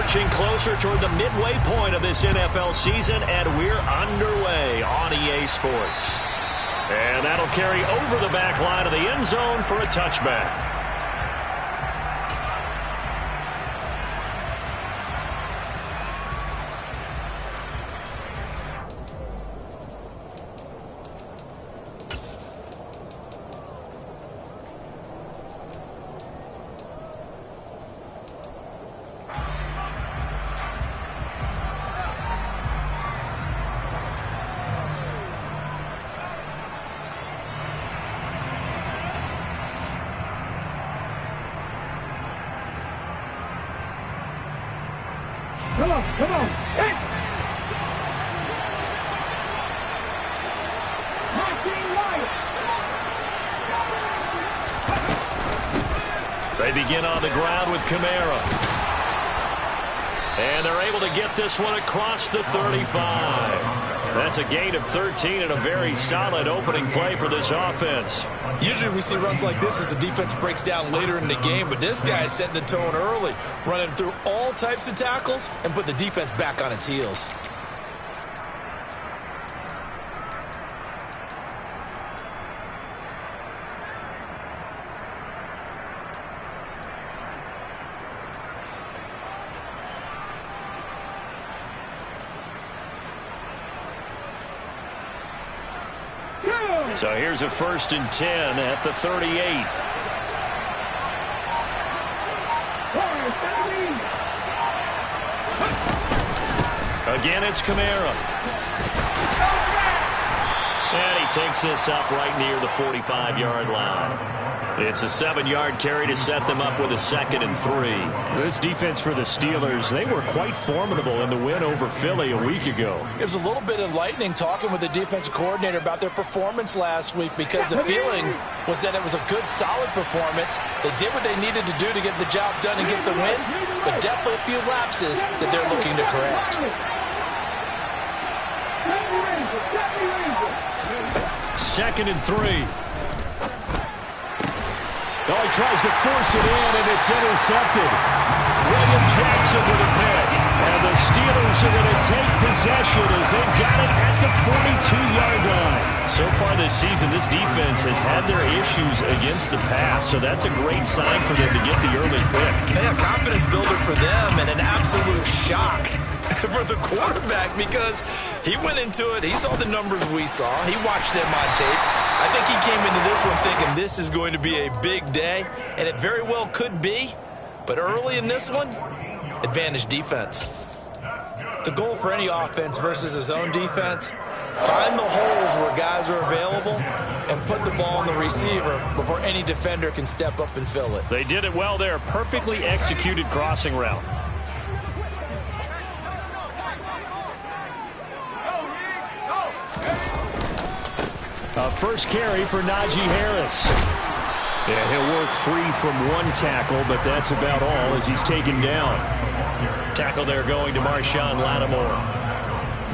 inching closer toward the midway point of this NFL season, and we're underway on EA Sports. And that'll carry over the back line of the end zone for a touchback. Come on. Hit! They begin on the ground with Kamara. And they're able to get this one across the 35. That's a gain of 13 and a very solid opening play for this offense. Usually we see runs like this as the defense breaks down later in the game, but this guy is setting the tone early, running through all types of tackles and put the defense back on its heels. So here's a 1st and 10 at the 38. Again, it's Kamara. And he takes this up right near the 45-yard line. It's a 7-yard carry to set them up with a 2nd and 3. This defense for the Steelers, they were quite formidable in the win over Philly a week ago. It was a little bit enlightening talking with the defensive coordinator about their performance last week, because the feeling was that it was a good, solid performance. They did what they needed to do to get the job done and get the win, but definitely a few lapses that they're looking to correct. 2nd and 3. Oh, he tries to force it in, and it's intercepted. William Jackson with a pick. And the Steelers are going to take possession as they've got it at the 42-yard line. So far this season, this defense has had their issues against the pass, so that's a great sign for them to get the early pick. Yeah, confidence builder for them, and an absolute shock for the quarterback, because he went into it, he saw the numbers we saw, he watched them on tape. I think he came into this one thinking this is going to be a big day, and it very well could be, but early in this one, advantage defense. The goal for any offense versus his own defense, find the holes where guys are available and put the ball on the receiver before any defender can step up and fill it. They did it well there. Perfectly executed crossing route. A first carry for Najee Harris. Yeah, he'll work free from one tackle, but that's about all as he's taken down. Tackle there going to Marshawn Lattimore.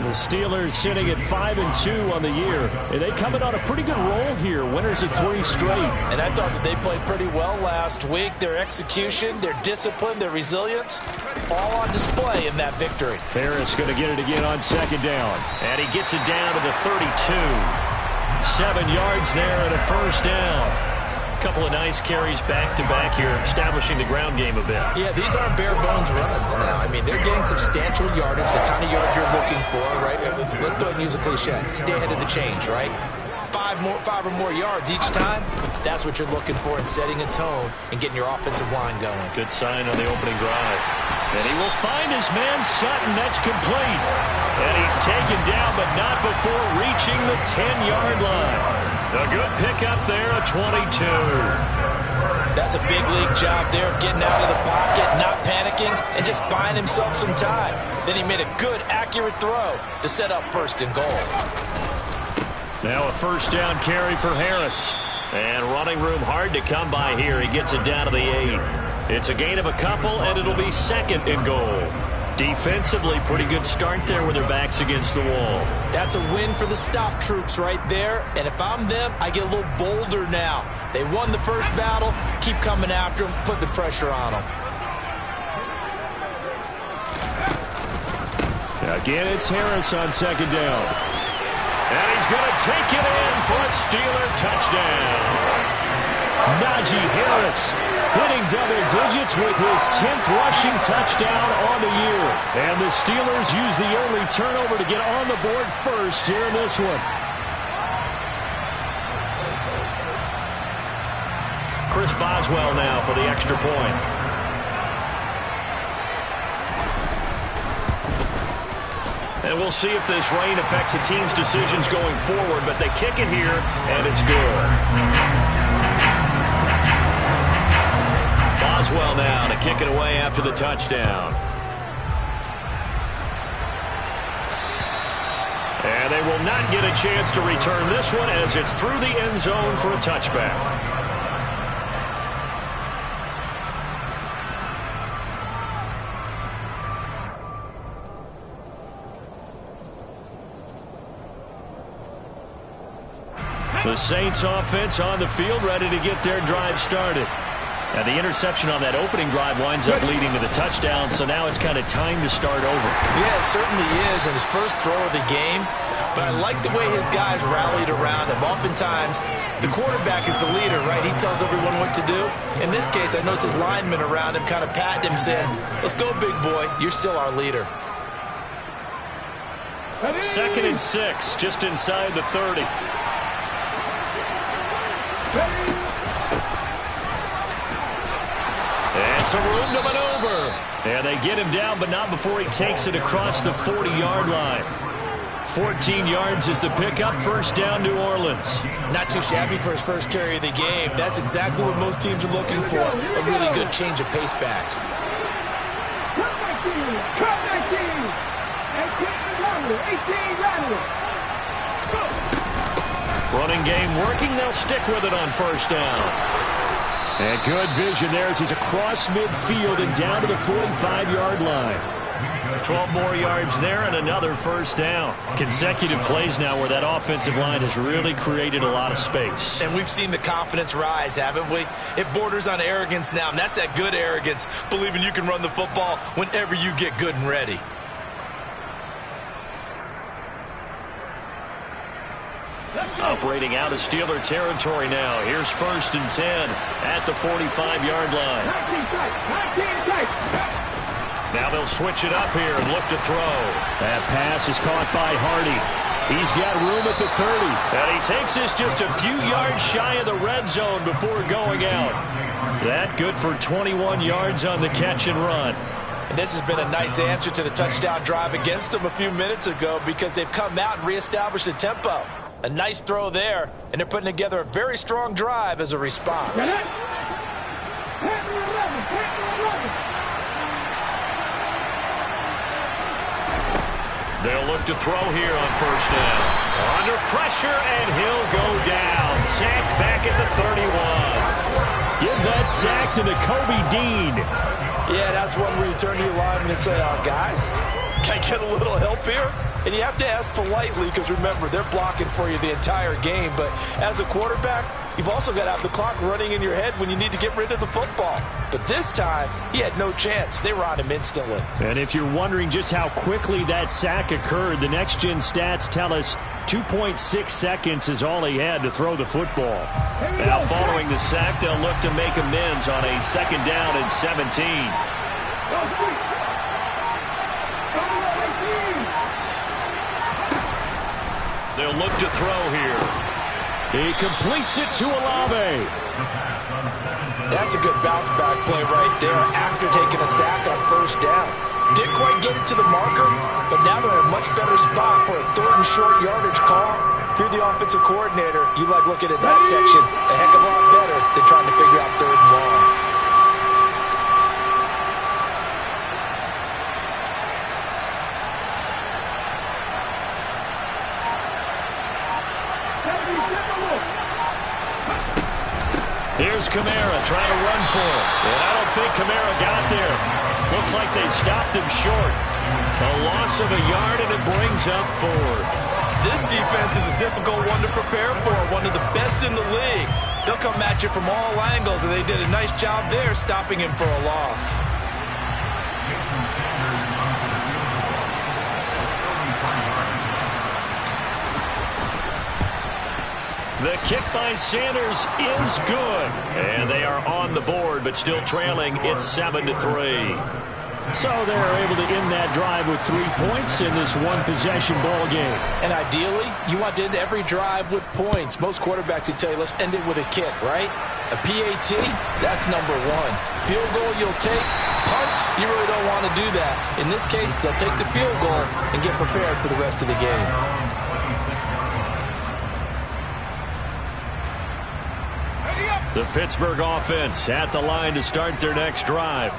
The Steelers sitting at 5-2 on the year. And they coming on a pretty good roll here. Winners of 3 straight. And I thought that they played pretty well last week. Their execution, their discipline, their resilience, all on display in that victory. Harris going to get it again on 2nd down. And he gets it down to the 32. 7 yards there and a 1st down. Couple of nice carries back-to-back here, establishing the ground game a bit. Yeah, these aren't bare-bones runs now. I mean, they're getting substantial yardage, the kind of yards you're looking for, right? Let's go ahead and use a cliche. Stay ahead of the change, right? 5 or more yards each time, that's what you're looking for in setting a tone and getting your offensive line going. Good sign on the opening drive. And he will find his man Sutton. That's complete. And he's taken down, but not before reaching the 10-yard line. A good pickup there, a 22. That's a big league job there of getting out of the pocket, not panicking, and just buying himself some time. Then he made a good, accurate throw to set up 1st and goal. Now a 1st down carry for Harris. And running room hard to come by here. He gets it down to the 8. It's a gain of a couple, and it'll be 2nd and goal. Defensively, pretty good start there with their backs against the wall. That's a win for the stop troops right there. And if I'm them, I get a little bolder now. They won the first battle. Keep coming after them. Put the pressure on them. Again, it's Harris on second down. And he's going to take it in for a Steeler touchdown. Najee Harris hitting double digits with his 10th rushing touchdown on the year. And the Steelers use the only turnover to get on the board first here in this one. Chris Boswell now for the extra point. And we'll see if this rain affects the team's decisions going forward, but they kick it here, and it's good. Boswell now to kick it away after the touchdown. And they will not get a chance to return this one as it's through the end zone for a touchback. The Saints offense on the field ready to get their drive started. Now the interception on that opening drive winds up leading to the touchdown, so now it's kind of time to start over. Yeah, it certainly is, and his first throw of the game. But I like the way his guys rallied around him. Oftentimes, the quarterback is the leader, right? He tells everyone what to do. In this case, I noticed his linemen around him kind of patting him, saying, "Let's go, big boy. You're still our leader." 2nd and 6, just inside the 30. And some room to maneuver. And they get him down, but not before he takes it across the 40-yard line. 14 yards is the pickup. First down, New Orleans. Not too shabby for his first carry of the game. That's exactly what most teams are looking for. A really good change of pace back. Running game working. They'll stick with it on first down. And good vision there as he's across midfield and down to the 45-yard line. 12 more yards there and another first down. Consecutive plays now where that offensive line has really created a lot of space. And we've seen the confidence rise, haven't we? It borders on arrogance now, and that's that good arrogance, believing you can run the football whenever you get good and ready. Operating out of Steeler territory now. Here's 1st and 10 at the 45-yard line. Now they'll switch it up here and look to throw. That pass is caught by Hardy. He's got room at the 30. And he takes this just a few yards shy of the red zone before going out. That good for 21 yards on the catch and run. And this has been a nice answer to the touchdown drive against them a few minutes ago because they've come out and reestablished the tempo. A nice throw there, and they're putting together a very strong drive as a response. They'll look to throw here on first down. Under pressure, and he'll go down. Sacked back at the 31. Give that sack to Nakobe Dean. Yeah, that's one where you turn to your lineman and say, guys, can I get a little help here? And you have to ask politely because, remember, they're blocking for you the entire game. But as a quarterback, you've also got to have the clock running in your head when you need to get rid of the football. But this time, he had no chance. They were on him instantly. And if you're wondering just how quickly that sack occurred, the next-gen stats tell us 2.6 seconds is all he had to throw the football. Now, following the sack, they'll look to make amends on a 2nd down and 17. They'll look to throw here. He completes it to Olave. That's a good bounce-back play right there after taking a sack on first down. Didn't quite get it to the marker, but now they're in a much better spot for a 3rd and short yardage call. If you're the offensive coordinator, you like looking at that section a heck of a lot better than trying to figure out 3rd and long. Here's Kamara trying to run for it. And I don't think Kamara got there. Looks like they stopped him short. A loss of a yard, and it brings up 4th. This defense is a difficult one to prepare for, one of the best in the league. They'll come at you from all angles, and they did a nice job there stopping him for a loss. The kick by Sanders is good. And they are on the board, but still trailing. It's 7-3. So they're able to end that drive with 3 points in this one-possession ball game. And ideally, you want to end every drive with points. Most quarterbacks would tell you, let's end it with a kick, right? A PAT, that's number one. Field goal you'll take. Punts, you really don't want to do that. In this case, they'll take the field goal and get prepared for the rest of the game. The Pittsburgh offense at the line to start their next drive.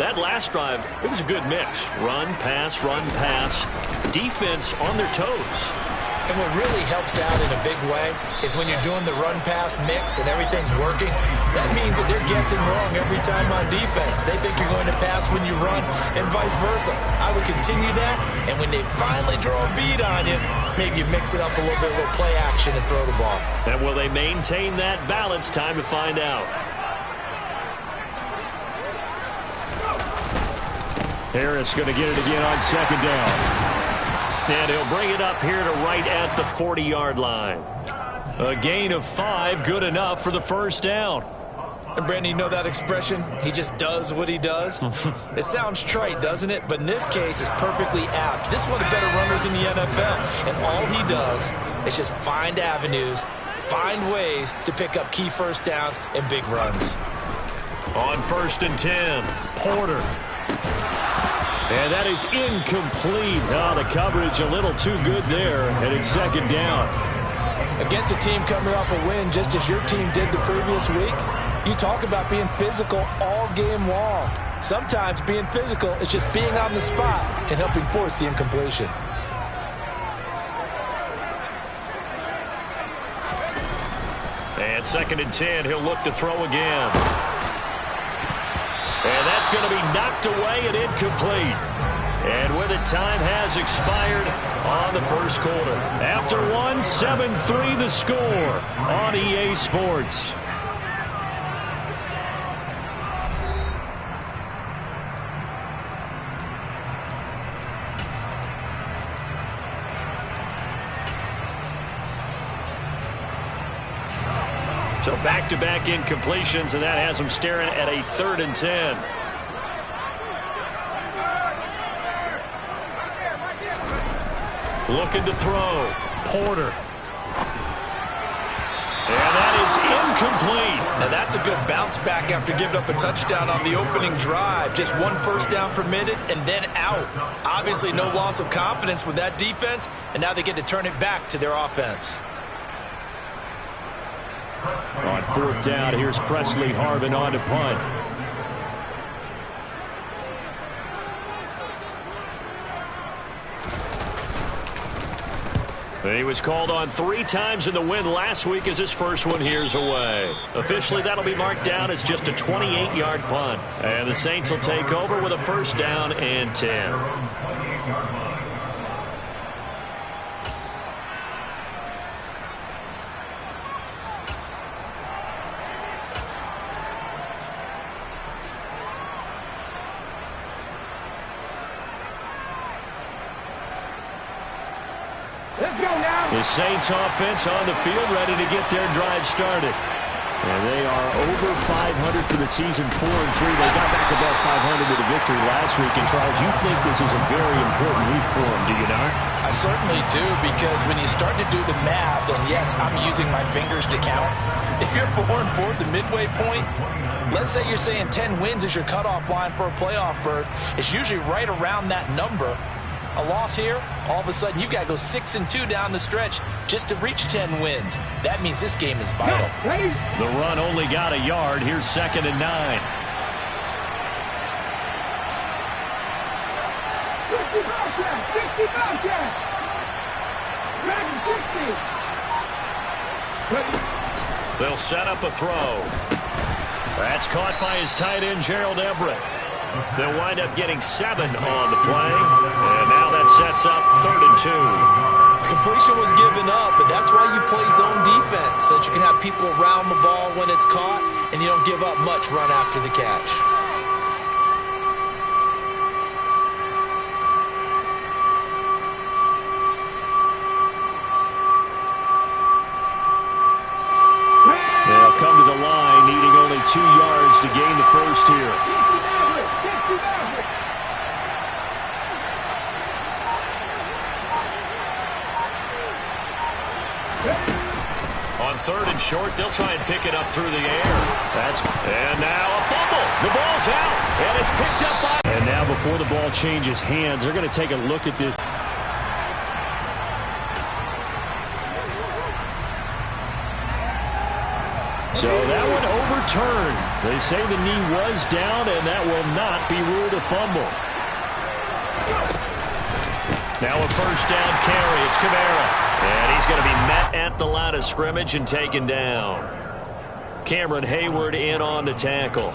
That last drive, it was a good mix. Run, pass, defense on their toes. And what really helps out in a big way is when you're doing the run-pass mix and everything's working, that means that they're guessing wrong every time on defense. They think you're going to pass when you run and vice versa. I would continue that, and when they finally draw a bead on you, maybe you mix it up a little bit, a little play action and throw the ball. And will they maintain that balance? Time to find out. Harris going to get it again on second down. And he'll bring it up here to right at the 40-yard line. A gain of 5, good enough for the first down. And Brandon, you know that expression? He just does what he does? It sounds trite, doesn't it? But in this case, it's perfectly apt. This is one of the better runners in the NFL. And all he does is just find avenues, find ways to pick up key first downs and big runs. On 1st and 10, Porter. And that is incomplete. Oh, the coverage a little too good there, and it's second down. Against a team coming off a win just as your team did the previous week, you talk about being physical all game long. Sometimes being physical is just being on the spot and helping force the incompletion. And 2nd and 10, he'll look to throw again. And that's going to be knocked away and incomplete. And with it, time has expired on the first quarter. After one, 7-3 the score on EA Sports. So back-to-back incompletions, and that has them staring at a 3rd and 10. Looking to throw. Porter. And that is incomplete. Now that's a good bounce back after giving up a touchdown on the opening drive. Just one first down permitted and then out. Obviously no loss of confidence with that defense, and now they get to turn it back to their offense. On 4th down, here's Presley Harvin on to punt. He was called on 3 times in the win last week as his first one here's away. Officially, that'll be marked down as just a 28-yard punt. And the Saints will take over with a 1st down and 10. The Saints offense on the field ready to get their drive started. And they are over 500 for the season, 4-3. They got back above 500 with a victory last week. And Charles, you think this is a very important week for them, do you not? I certainly do, because when you start to do the math, and yes, I'm using my fingers to count. If you're 4-4 at the midway point, let's say you're saying 10 wins is your cutoff line for a playoff berth. It's usually right around that number. A loss here, all of a sudden you've got to go 6-2 down the stretch just to reach 10 wins. That means this game is vital. The run only got a yard. Here's 2nd and 9. 60. They'll set up a throw. That's caught by his tight end, Gerald Everett. They'll wind up getting 7 on the play. And now that sets up 3rd and 2. Completion was given up, but that's why you play zone defense, so that you can have people around the ball when it's caught, and you don't give up much run after the catch. the line, needing only 2 yards to gain the first here. On 3rd and short, they'll try and pick it up through the air. And now a fumble. The ball's out, and it's picked up by... And now before the ball changes hands, they're going to take a look at this. So that one overturned. They say the knee was down, and that will not be ruled a fumble. Now a first down carry. It's Kamara. And he's going to be met at the line of scrimmage and taken down. Cameron Hayward in on the tackle.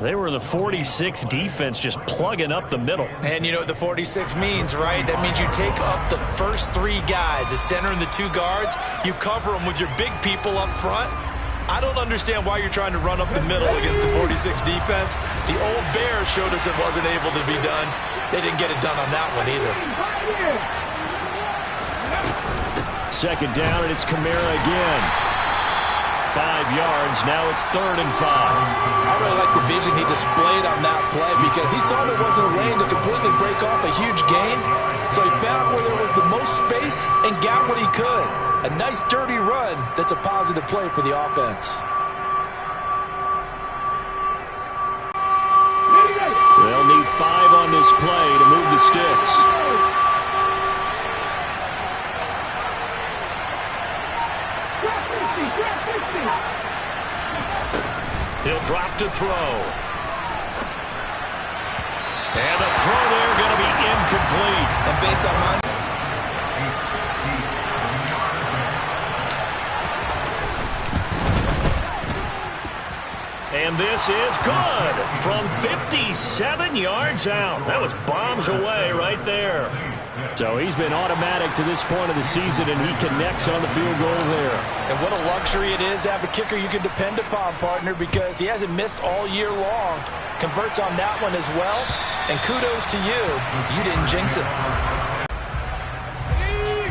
They were the 46 defense, just plugging up the middle. And you know what the 46 means, right? That means you take up the first 3 guys, the center and the 2 guards. You cover them with your big people up front. I don't understand why you're trying to run up the middle against the 46 defense. The old Bears showed us it wasn't able to be done. They didn't get it done on that one either. Second down, and it's Kamara again. 5 yards. Now it's 3rd and 5. I really like the vision he displayed on that play because he saw there wasn't a lane to completely break off a huge gain. So he found where there was the most space and got what he could. A nice dirty run that's a positive play for the offense. They'll need 5 on this play to move the sticks. He'll drop to throw. And the throw there going to be incomplete. And based on my... And this is good from 57 yards out. That was bombs away right there. So he's been automatic to this point of the season, and he connects on the field goal there. And what a luxury it is to have a kicker you can depend upon, partner, because he hasn't missed all year long. Converts on that one as well. And kudos to you. You didn't jinx it.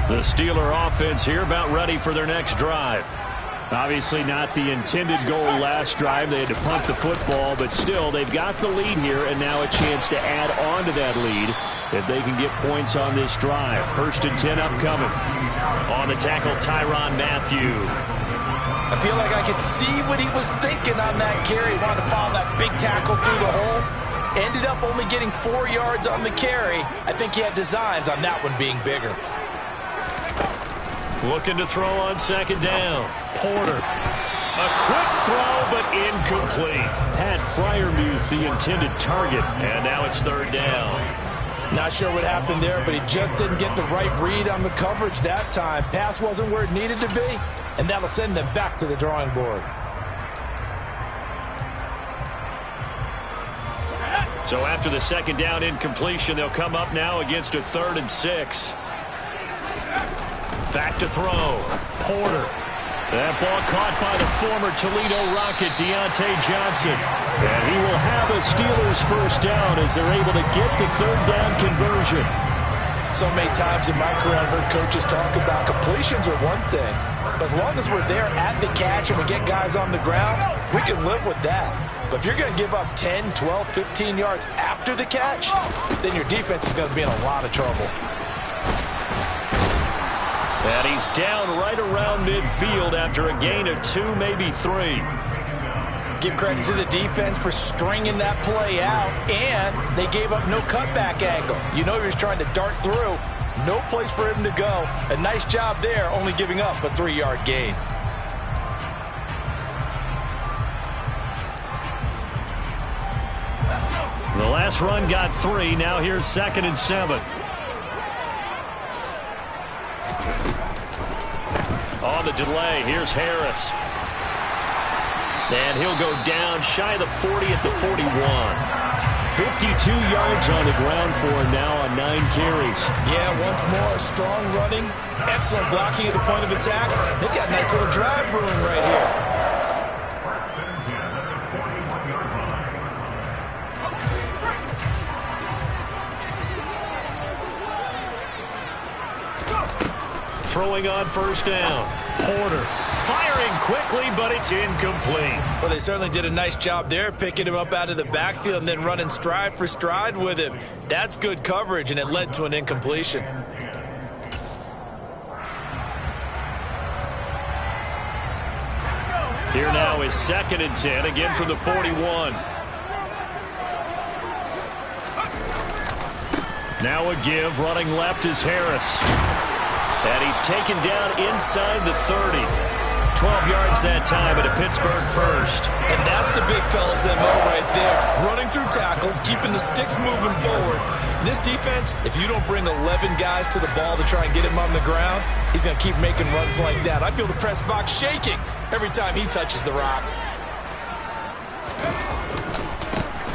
The Steeler offense here about ready for their next drive. Obviously not the intended goal last drive. They had to punt the football, but still they've got the lead here, and now a chance to add on to that lead if they can get points on this drive. 1st and 10 upcoming. On the tackle, Tyrann Mathieu. I feel like I could see what he was thinking on that carry. He wanted to follow that big tackle through the hole. Ended up only getting 4 yards on the carry. I think he had designs on that one being bigger. Looking to throw on 2nd down. Porter. A quick throw, but incomplete. Pat Freiermuth, the intended target. And now it's 3rd down. Not sure what happened there, but he just didn't get the right read on the coverage that time. Pass wasn't where it needed to be, and that'll send them back to the drawing board. So after the 2nd down incompletion, they'll come up now against a 3rd and 6. Back to throw. Porter. That ball caught by the former Toledo Rocket, Deontay Johnson. And he will have a Steelers first down as they're able to get the 3rd down conversion. So many times in my career I've heard coaches talk about completions are one thing. But as long as we're there at the catch and we get guys on the ground, we can live with that. But if you're going to give up 10, 12, 15 yards after the catch, then your defense is going to be in a lot of trouble. And he's down right around midfield after a gain of 2, maybe 3. Give credit to the defense for stringing that play out, and they gave up no cutback angle. You know he was trying to dart through. No place for him to go. A nice job there, only giving up a 3-yard gain. The last run got 3. Now here's 2nd and 7. On the delay, here's Harris. And he'll go down shy of the 40 at the 41. 52 yards on the ground for him now on 9 carries. Yeah, once more, strong running, excellent blocking at the point of attack. They've got a nice little drive brewing right here. Throwing on 1st down. Porter firing firing quickly, but it's incomplete. Well, they certainly did a nice job there, picking him up out of the backfield and then running stride for stride with him. That's good coverage, and it led to an incompletion. Here now is 2nd and 10, again from the 41. Now a give, running left is Harris. And he's taken down inside the 30. 12 yards that time at a Pittsburgh first. And that's the big fella's MO right there. Running through tackles, keeping the sticks moving forward. This defense, if you don't bring 11 guys to the ball to try and get him on the ground, he's going to keep making runs like that. I feel the press box shaking every time he touches the rock.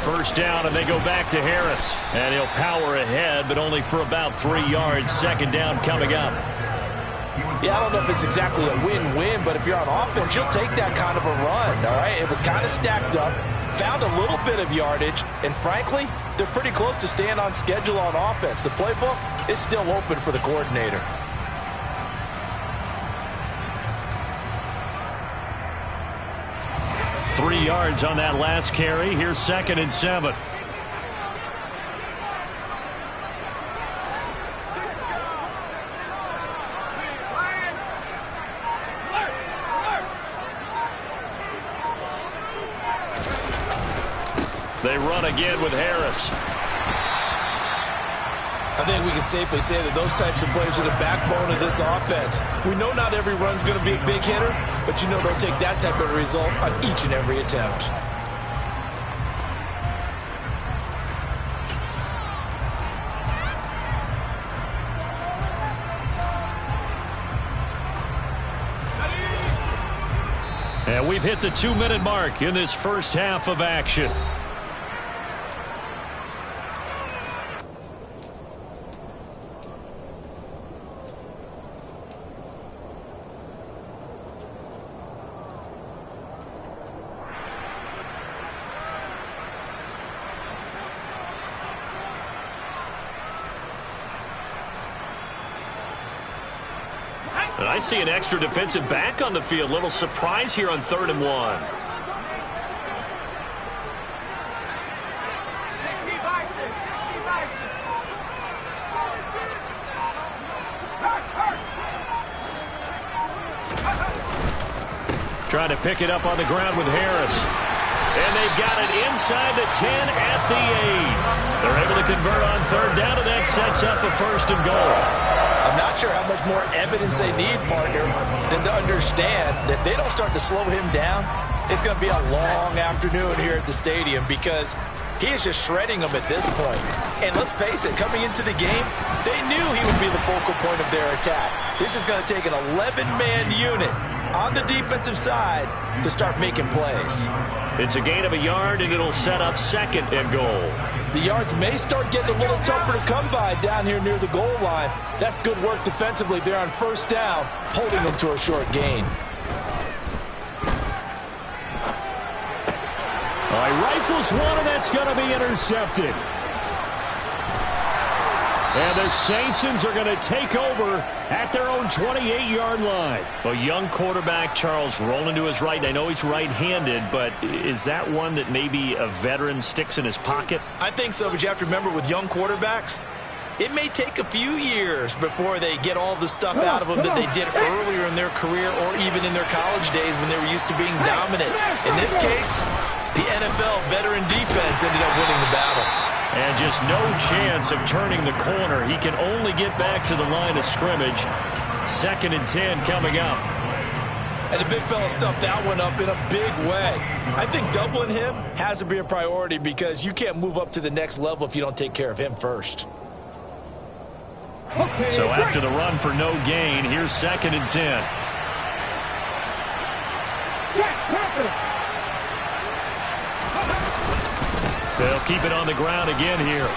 First down, and they go back to Harris. And he'll power ahead, but only for about 3 yards. 2nd down coming up. Yeah, I don't know if it's exactly a win-win, but if you're on offense, you'll take that kind of a run, all right? It was kind of stacked up, found a little bit of yardage, and frankly, they're pretty close to staying on schedule on offense. The playbook is still open for the coordinator. Three yards on that last carry. Here's 2nd and 7. They run again with Harris. I think we can safely say that those types of players are the backbone of this offense. We know not every run's going to be a big hitter, but you know they'll take that type of result on each and every attempt. And we've hit the 2-minute mark in this first half of action. And I see an extra defensive back on the field. Little surprise here on 3rd and 1. Trying to pick it up on the ground with Harris. And they've got it inside the 10 at the 8. They're able to convert on 3rd down, and that sets up a 1st and goal. I'm not sure how much more evidence they need, partner, than to understand that if they don't start to slow him down, it's going to be a long afternoon here at the stadium because he is just shredding them at this point. And let's face it, coming into the game, they knew he would be the focal point of their attack. This is going to take an 11-man unit on the defensive side to start making plays. It's a gain of a yard, and it'll set up 2nd and goal. The yards may start getting a little tougher to come by down here near the goal line. That's good work defensively there on 1st down, holding them to a short gain. All right, rifles one, and that's going to be intercepted. And the Saints are going to take over at their own 28-yard line. A young quarterback, Charles, rolling to his right. I know he's right-handed, but is that one that maybe a veteran sticks in his pocket? I think so, but you have to remember with young quarterbacks, it may take a few years before they get all the stuff out of them that they did earlier in their career or even in their college days when they were used to being dominant. In this case, the NFL veteran defense ended up winning the battle. And just no chance of turning the corner. He can only get back to the line of scrimmage. 2nd and 10 coming up. And the big fella stuffed that one up in a big way. I think doubling him has to be a priority because you can't move up to the next level if you don't take care of him first. So after the run for no gain, here's 2nd and 10. They'll keep it on the ground again here.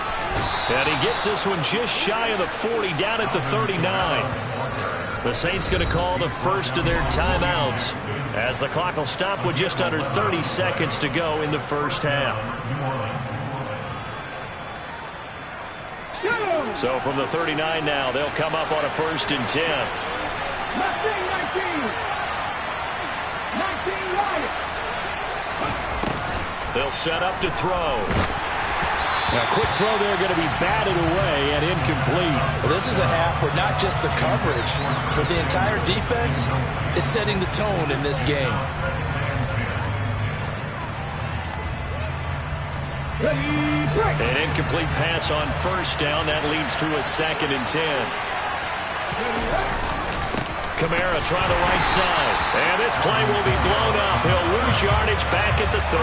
And he gets this one just shy of the 40, down at the 39. The Saints going to call the first of their timeouts as the clock will stop with just under 30 seconds to go in the first half. So from the 39 now, they'll come up on a 1st and 10. They'll set up to throw. Now, quick throw there, going to be batted away and incomplete. Well, this is a half where not just the coverage, but the entire defense is setting the tone in this game. An incomplete pass on first down. That leads to a 2nd and 10. Kamara trying the right side. And this play will be blown up. He'll lose yardage back at the 38.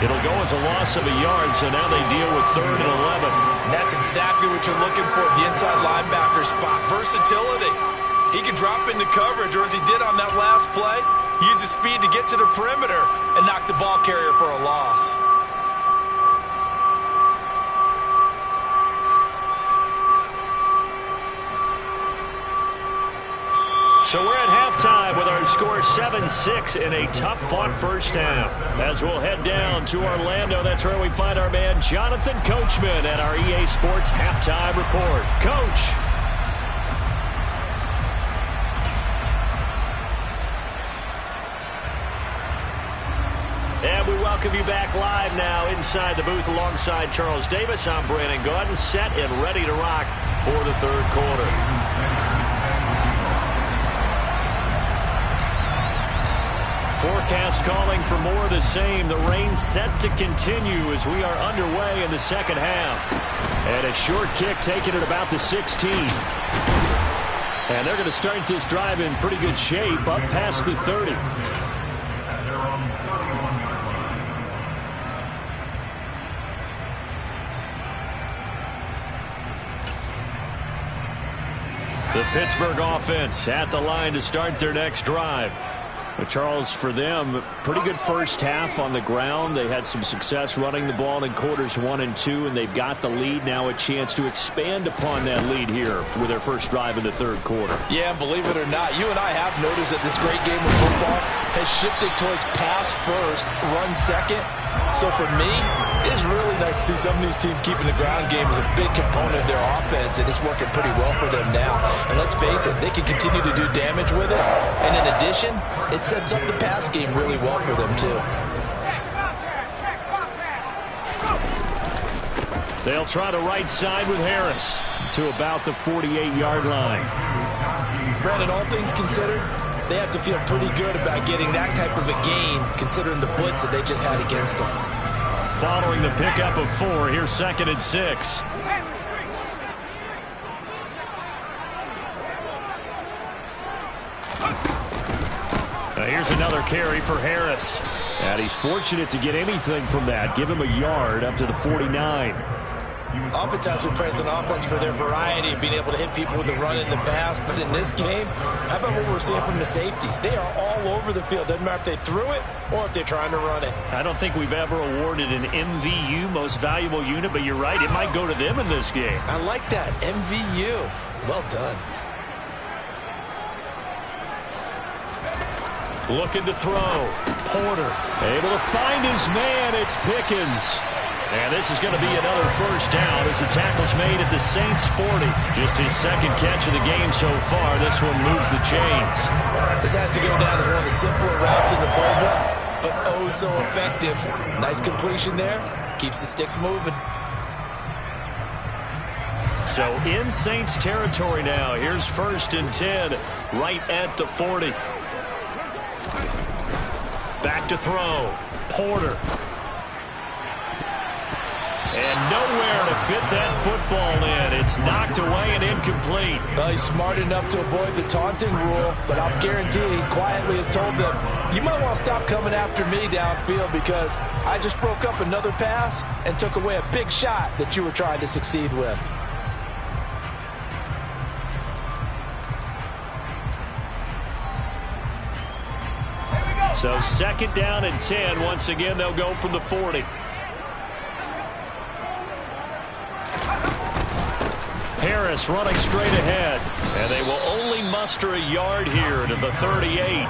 It'll go as a loss of a yard, so now they deal with 3rd and 11. And that's exactly what you're looking for at the inside linebacker spot. Versatility. He can drop into coverage, or as he did on that last play, use his speed to get to the perimeter and knock the ball carrier for a loss. So we're at halftime with our score 7-6 in a tough-fought first half. As we'll head down to Orlando, that's where we find our man Jonathan Coachman at our EA Sports Halftime Report. Coach. And we welcome you back live now inside the booth alongside Charles Davis. I'm Brandon Gaudin, set and ready to rock for the 3rd quarter. Forecast calling for more of the same. The rain set to continue as we are underway in the 2nd half. And a short kick taken at about the 16. And they're going to start this drive in pretty good shape up past the 30. The Pittsburgh offense at the line to start their next drive. But Charles, for them, pretty good first half on the ground. They had some success running the ball in quarters 1 and 2, and they've got the lead. Now a chance to expand upon that lead here with their first drive in the 3rd quarter. Yeah, believe it or not, you and I have noticed that this great game of football has shifted towards pass first, run second. So for me, it's really nice to see some of these teams keeping the ground game as a big component of their offense, and it's working pretty well for them now. And let's face it, they can continue to do damage with it. And in addition, it sets up the pass game really well for them, too. They'll try the right side with Harris to about the 48-yard line. Brandon, all things considered, they have to feel pretty good about getting that type of a gain, considering the blitz that they just had against them. Following the pickup of 4, here's 2nd and 6. Now here's another carry for Harris. And he's fortunate to get anything from that. Give him a yard up to the 49. Oftentimes we praise an offense for their variety of being able to hit people with the run in the pass. But in this game, how about what we're seeing from the safeties? They are all over the field. Doesn't matter if they threw it or if they're trying to run it. I don't think we've ever awarded an MVU, most valuable unit, but you're right. It might go to them in this game. I like that. MVU. Well done. Looking to throw. Porter able to find his man. It's Pickens. And this is going to be another first down as the tackle's made at the Saints 40. Just his 2nd catch of the game so far. This one moves the chains. This has to go down as one of the simpler routes in the playbook, but oh so effective. Nice completion there. Keeps the sticks moving. So in Saints territory now. Here's 1st and 10 right at the 40. Back to throw. Porter. And nowhere to fit that football in. It's knocked away and incomplete. Well, he's smart enough to avoid the taunting rule, but I'll guarantee he quietly has told them, you might want to stop coming after me downfield because I just broke up another pass and took away a big shot that you were trying to succeed with. So 2nd down and 10. Once again, they'll go from the 40. Harris running straight ahead. And they will only muster a yard here to the 38.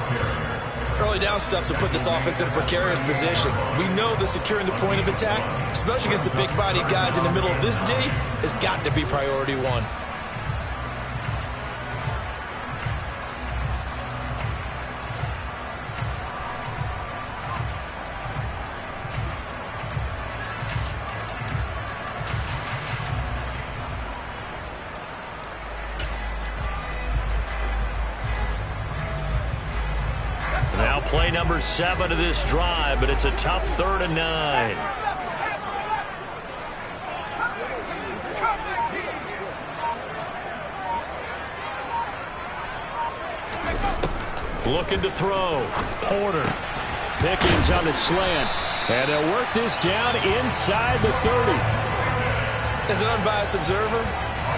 Early down stuff will put this offense in a precarious position. We know that securing the point of attack, especially against the big-bodied guys in the middle of this D, has got to be priority 1. Now play number 7 of this drive, but it's a tough 3rd and 9. Looking to throw. Porter. Pickens on the slant. And they'll work this down inside the 30. As an unbiased observer,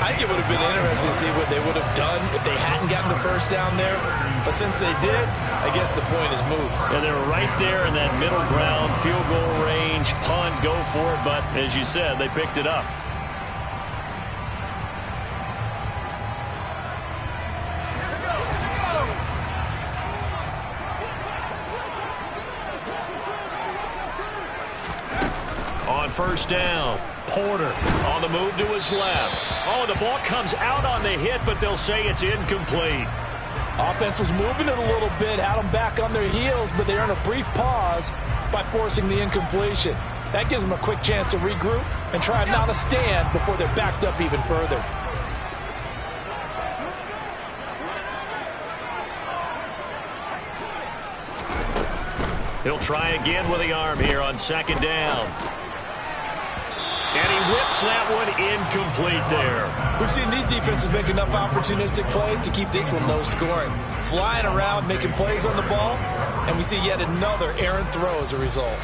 I think it would have been interesting to see what they would have done if they hadn't gotten the first down there. But since they did, I guess the point is moot. And they're right there in that middle ground, field goal range, punt, go for it. But as you said, they picked it up. On first down, Porter on the move to his left. Oh, the ball comes out on the hit, but they'll say it's incomplete. Offense was moving it a little bit, had them back on their heels, but they earned a brief pause by forcing the incompletion. That gives them a quick chance to regroup and try not to stand before they're backed up even further. He'll try again with the arm here on second down. And he whips that one incomplete there. We've seen these defenses make enough opportunistic plays to keep this one low scoring. Flying around, making plays on the ball, and we see yet another errant throw as a result.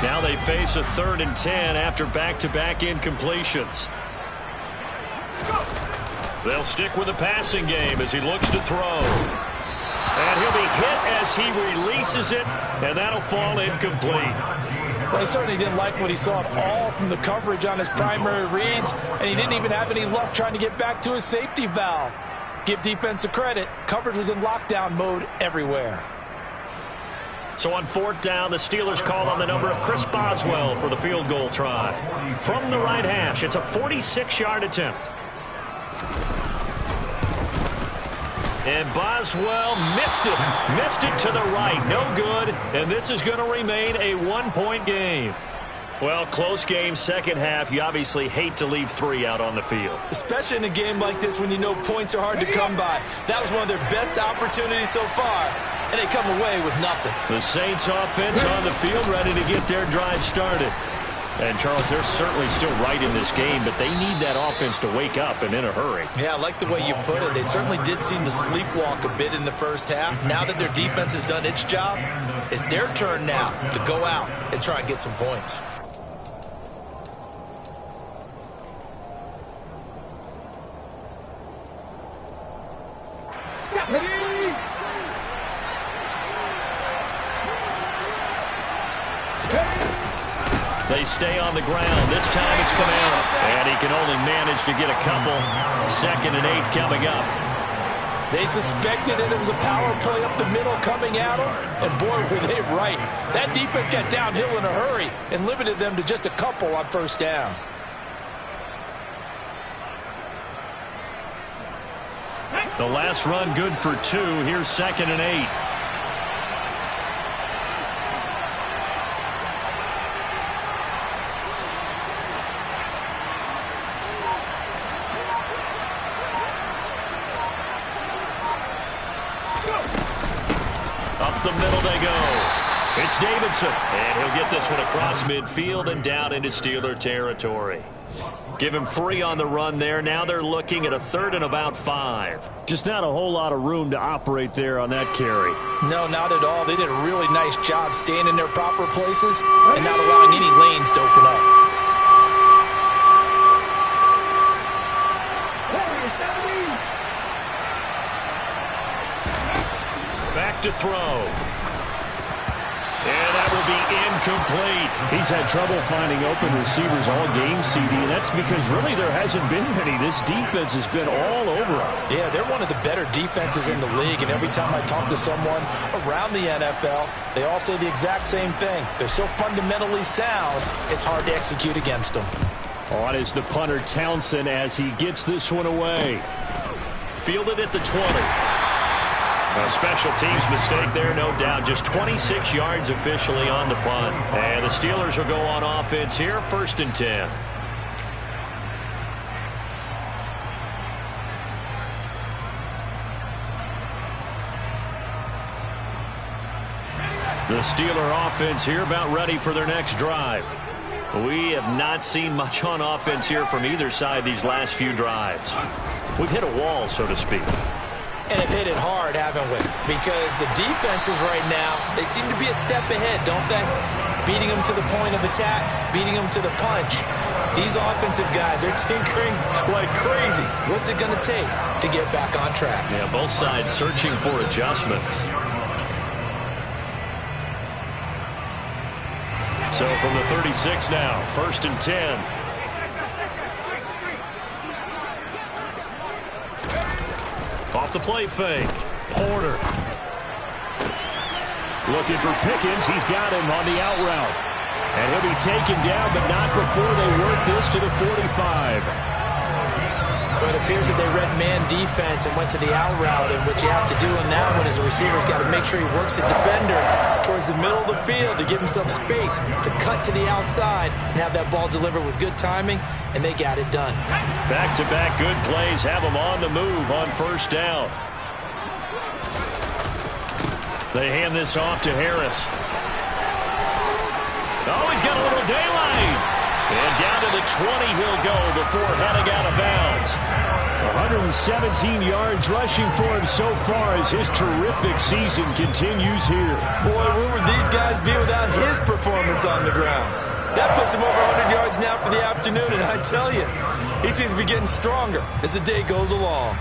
Now they face a 3rd and 10 after back-to-back incompletions. They'll stick with the passing game as he looks to throw. And he'll be hit as he releases it, and that'll fall incomplete. Well, he certainly didn't like what he saw at all from the coverage on his primary reads, and he didn't even have any luck trying to get back to his safety valve. Give defense a credit. Coverage was in lockdown mode everywhere. So on 4th down, the Steelers call on the number of Chris Boswell for the field goal try. From the right hash, it's a 46-yard attempt. And Boswell missed it to the right. No good, and this is going to remain a 1-point game. Well, close game, second half. You obviously hate to leave 3 out on the field. Especially in a game like this when you know points are hard to come by. That was one of their best opportunities so far, and they come away with nothing. The Saints offense on the field ready to get their drive started. And, Charles, they're certainly still right in this game, but they need that offense to wake up and in a hurry. Yeah, I like the way you put it. They certainly did seem to sleepwalk a bit in the first half. Now that their defense has done its job, it's their turn now to go out and try and get some points. They stay on the ground. This time it's Kamara. And he can only manage to get a couple. 2nd and 8 coming up. They suspected it was a power play up the middle coming at them, and boy, were they right. That defense got downhill in a hurry and limited them to just a couple on first down. The last run good for 2. Here's 2nd and 8. Up the middle they go. It's Davidson, and he'll get this one across midfield and down into Steeler territory. Give him 3 on the run there. Now they're looking at a 3rd and about 5. Just not a whole lot of room to operate there on that carry. No, not at all. They did a really nice job staying in their proper places and not allowing any lanes to open up. Back to throw. And that will be incomplete. He's had trouble finding open receivers all game, CD, and that's because really there hasn't been many. This defense has been all over him. Yeah, they're one of the better defenses in the league, and every time I talk to someone around the NFL, they all say the exact same thing. They're so fundamentally sound, it's hard to execute against them. On is the punter Townsend as he gets this one away. Fielded at the 20. A special teams mistake there, no doubt. Just 26 yards officially on the punt. And the Steelers will go on offense here, 1st and 10. The Steeler offense here about ready for their next drive. We have not seen much on offense here from either side these last few drives. We've hit a wall, so to speak. And have hit it hard, haven't we? Because the defenses right now, they seem to be a step ahead, don't they? Beating them to the point of attack, beating them to the punch. These offensive guys are tinkering like crazy. What's it going to take to get back on track? Yeah, both sides searching for adjustments. So from the 36 now, 1st and 10. Off the play fake. Porter. Looking for Pickens. He's got him on the out route. And he'll be taken down, but not before they work this to the 45. But it appears that they read man defense and went to the out route, and what you have to do in that one is the receiver's got to make sure he works the defender towards the middle of the field to give himself space to cut to the outside and have that ball delivered with good timing, and they got it done. Back-to-back good plays have them on the move on 1st down. They hand this off to Harris. Oh, he's got a little daylight. And down to the 20 he'll go before heading out of bounds. 117 yards rushing for him so far as his terrific season continues here. Boy, where would these guys be without his performance on the ground? That puts him over 100 yards now for the afternoon, and I tell you, he seems to be getting stronger as the day goes along.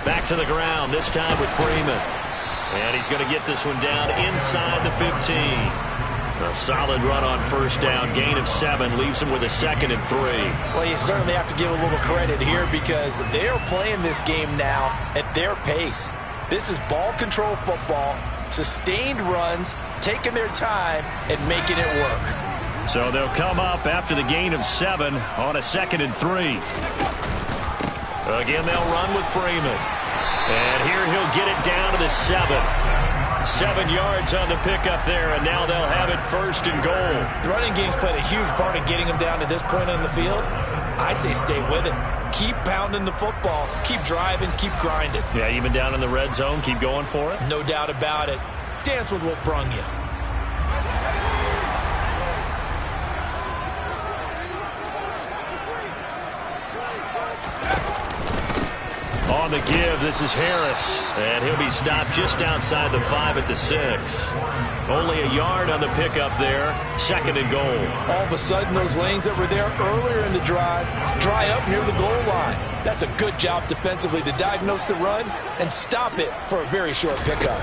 Back to the ground, this time with Freeman. And he's going to get this one down inside the 15. A solid run on 1st down. Gain of 7 leaves him with a 2nd and 3. Well, you certainly have to give a little credit here because they're playing this game now at their pace. This is ball control football, sustained runs, taking their time and making it work. So they'll come up after the gain of 7 on a 2nd and 3. Again, they'll run with Freeman. And here he'll get it down to the 7. 7 yards on the pickup there, and now they'll have it 1st and goal. The running game's played a huge part in getting them down to this point on the field. I say stay with it. Keep pounding the football. Keep driving. Keep grinding. Yeah, even down in the red zone, keep going for it. No doubt about it. Dance with what brung you. On the give, this is Harris. And he'll be stopped just outside the 5 at the 6. Only a yard on the pickup there. 2nd and goal. All of a sudden, those lanes that were there earlier in the drive dry up near the goal line. That's a good job defensively to diagnose the run and stop it for a very short pickup.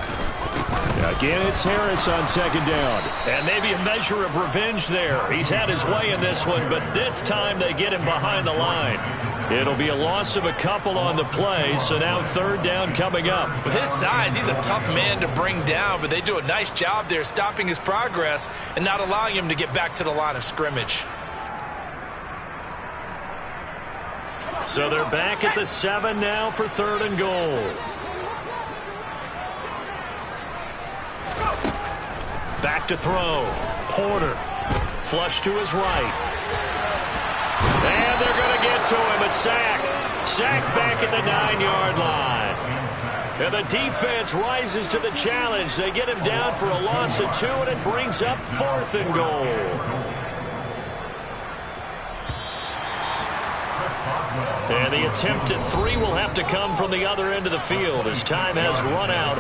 Again, it's Harris on 2nd down. And maybe a measure of revenge there. He's had his way in this one, but this time they get him behind the line. It'll be a loss of a couple on the play, so now 3rd down coming up. With his size, he's a tough man to bring down, but they do a nice job there stopping his progress and not allowing him to get back to the line of scrimmage. So they're back at the 7 now for 3rd and goal. Back to throw. Porter. Flush to his right. And they're going to get to him. A sack. Sack back at the 9-yard line. And the defense rises to the challenge. They get him down for a loss of 2, and it brings up 4th and goal. And the attempt at 3 will have to come from the other end of the field as time has run out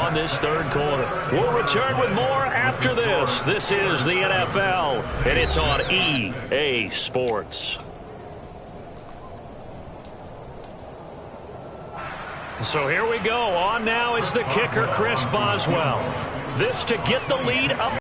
on this 3rd quarter. We'll return with more after this. This is the NFL, and it's on EA Sports. So here we go. On now is the kicker, Chris Boswell. This to get the lead up.